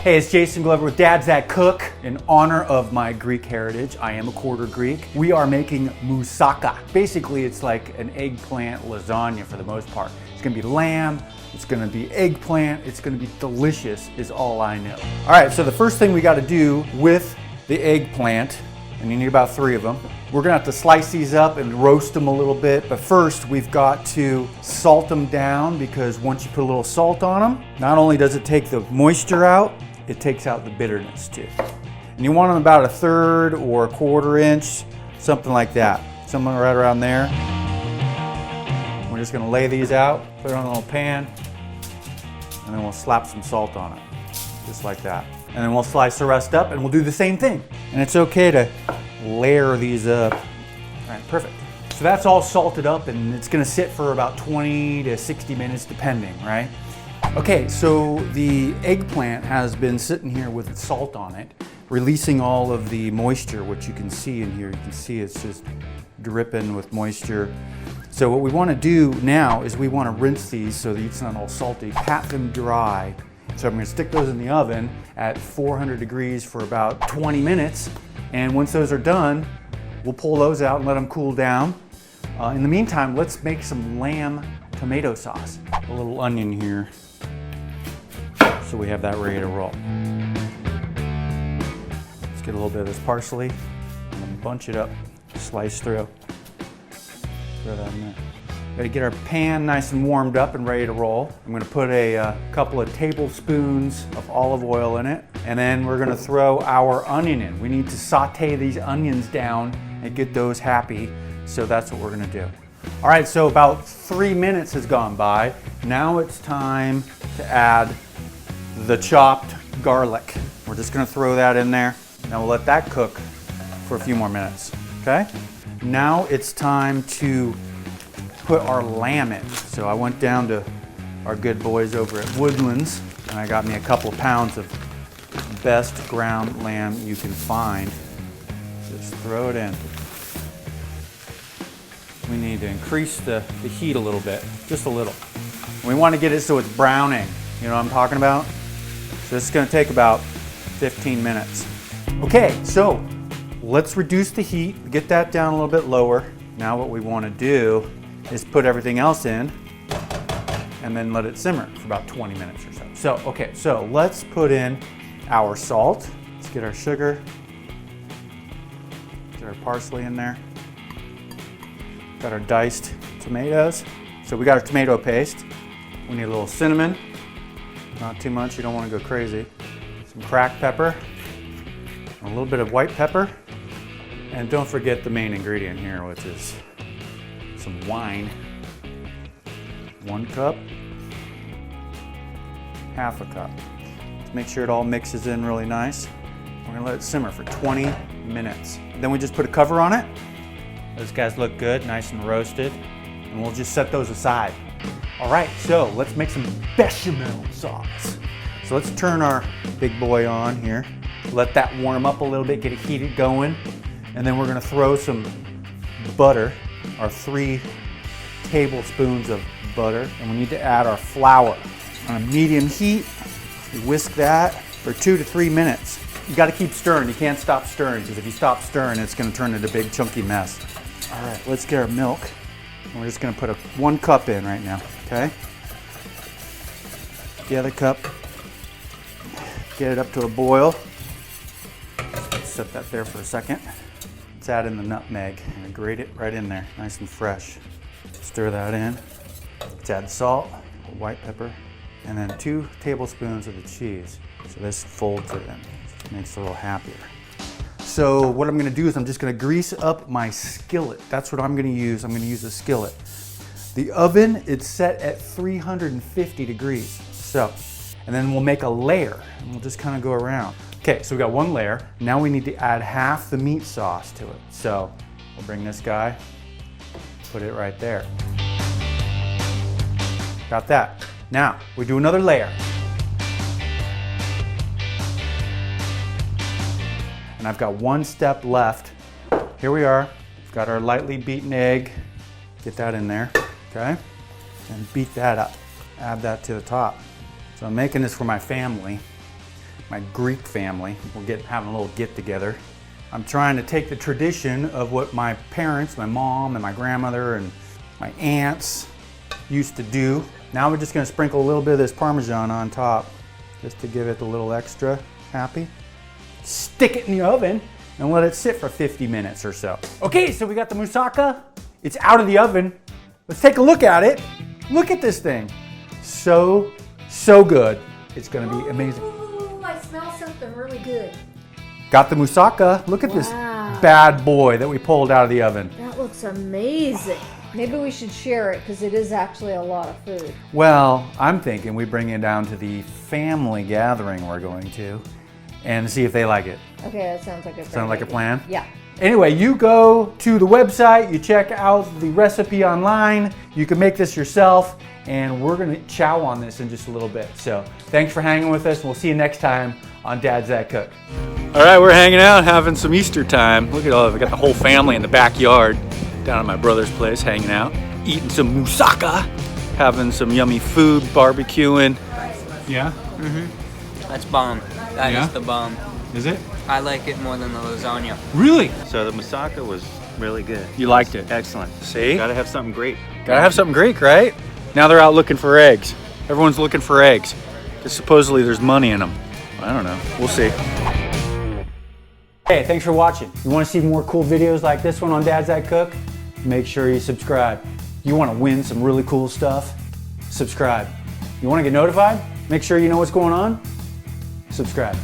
Hey, it's Jason Glover with Dad's That Cook. In honor of my Greek heritage, I am a quarter Greek. We are making moussaka. Basically, it's like an eggplant lasagna for the most part. It's gonna be lamb, it's gonna be eggplant, it's gonna be delicious is all I know. All right, so the first thing we gotta do with the eggplant, and you need about 3 of them, we're gonna have to slice these up and roast them a little bit, but first we've got to salt them down, because once you put a little salt on them, not only does it take the moisture out, it takes out the bitterness too. And you want them about 1/3 or 1/4 inch, something like that. Something right around there. We're just gonna lay these out, put it on a little pan, and then we'll slap some salt on it, just like that. And then we'll slice the rest up and we'll do the same thing. And it's okay to layer these up. All right, perfect. So that's all salted up and it's gonna sit for about 20 to 60 minutes depending, right? Okay, so the eggplant has been sitting here with salt on it, releasing all of the moisture, which you can see in here. You can see it's just dripping with moisture. So what we wanna do now is we wanna rinse these so that it's not all salty, pat them dry. So I'm gonna stick those in the oven at 400 degrees for about 20 minutes. And once those are done, we'll pull those out and let them cool down. In the meantime, let's make some lamb tomato sauce. A little onion here, so we have that ready to roll. Let's get a little bit of this parsley and then bunch it up, slice through. Throw that in there. Gotta get our pan nice and warmed up and ready to roll. I'm gonna put a couple of tablespoons of olive oil in it, and then we're gonna throw our onion in. We need to saute these onions down and get those happy, so that's what we're gonna do. All right, so about 3 minutes has gone by. Now it's time to add the chopped garlic. We're just gonna throw that in there. Now we'll let that cook for a few more minutes, okay? Now it's time to put our lamb in. So I went down to our good boys over at Woodlands and I got me a couple of pounds of best ground lamb you can find. Just throw it in. We need to increase the heat a little bit, just a little. We want to get it so it's browning. You know what I'm talking about? So this is going to take about 15 minutes. Okay, so let's reduce the heat, get that down a little bit lower. Now what we want to do is put everything else in and then let it simmer for about 20 minutes or so. So let's put in our salt. Let's get our sugar, get our parsley in there. Got our diced tomatoes. So we got our tomato paste. We need a little cinnamon, not too much, you don't want to go crazy. Some cracked pepper, a little bit of white pepper, and don't forget the main ingredient here, which is some wine. 1 cup, 1/2 cup. Let's make sure it all mixes in really nice. We're gonna let it simmer for 20 minutes. Then we just put a cover on it. Those guys look good, nice and roasted, and we'll just set those aside. All right, so let's make some bechamel sauce. So let's turn our big boy on here. Let that warm up a little bit, get it heated going, and then we're gonna throw some butter, our 3 tablespoons of butter, and we need to add our flour. On a medium heat, you whisk that for 2 to 3 minutes. You gotta keep stirring, you can't stop stirring, because if you stop stirring, it's gonna turn into a big chunky mess. All right, let's get our milk. And we're just gonna put 1 cup in right now, okay? The other cup, get it up to a boil. Set that there for a second. Let's add in the nutmeg and grate it right in there, nice and fresh. Stir that in. Let's add salt, white pepper, and then 2 tablespoons of the cheese. So this folds it in, just makes it a little happier. So what I'm gonna do is I'm just gonna grease up my skillet. That's what I'm gonna use. I'm gonna use a skillet. The oven, it's set at 350 degrees. So, and then we'll make a layer and we'll just kind of go around. Okay, so we got 1 layer. Now we need to add half the meat sauce to it. So we'll bring this guy, put it right there. Got that. Now we do another layer. And I've got 1 step left. Here we are. We've got our lightly beaten egg. Get that in there, okay? And beat that up. Add that to the top. So I'm making this for my family. my Greek family. We're having a little get together. I'm trying to take the tradition of what my parents, my mom and my grandmother and my aunts used to do. Now we're just gonna sprinkle a little bit of this Parmesan on top just to give it a little extra happy. Stick it in the oven and let it sit for 50 minutes or so. Okay, so we got the moussaka. It's out of the oven. Let's take a look at it. Look at this thing. So good. It's gonna be amazing. Ooh, I smell something really good. Got the moussaka. Look at this bad boy that we pulled out of the oven. That looks amazing. Maybe we should share it because it is actually a lot of food. Well, I'm thinking we bring it down to the family gathering we're going to and see if they like it. Okay, that sounds like a Sound like a plan? Yeah. Anyway, you go to the website, you check out the recipe online, you can make this yourself, and we're gonna chow on this in just a little bit. So thanks for hanging with us, and we'll see you next time on Dad's That Cook. All right, we're hanging out, having some Easter time. Look at all of it, we got the whole family in the backyard, down at my brother's place, hanging out, eating some moussaka, having some yummy food, barbecuing. Yeah? Mm-hmm. That's bomb. That is the bomb. Is it? I like it more than the lasagna. Really? So the moussaka was really good. You liked it? Excellent. See? Gotta have something Greek. Gotta have something Greek, right? Now they're out looking for eggs. Everyone's looking for eggs. Because supposedly there's money in them. I don't know. We'll see. Hey, thanks for watching. You want to see more cool videos like this one on Dad's That Cook? Make sure you subscribe. You want to win some really cool stuff? Subscribe. You want to get notified? Make sure you know what's going on? Subscribe.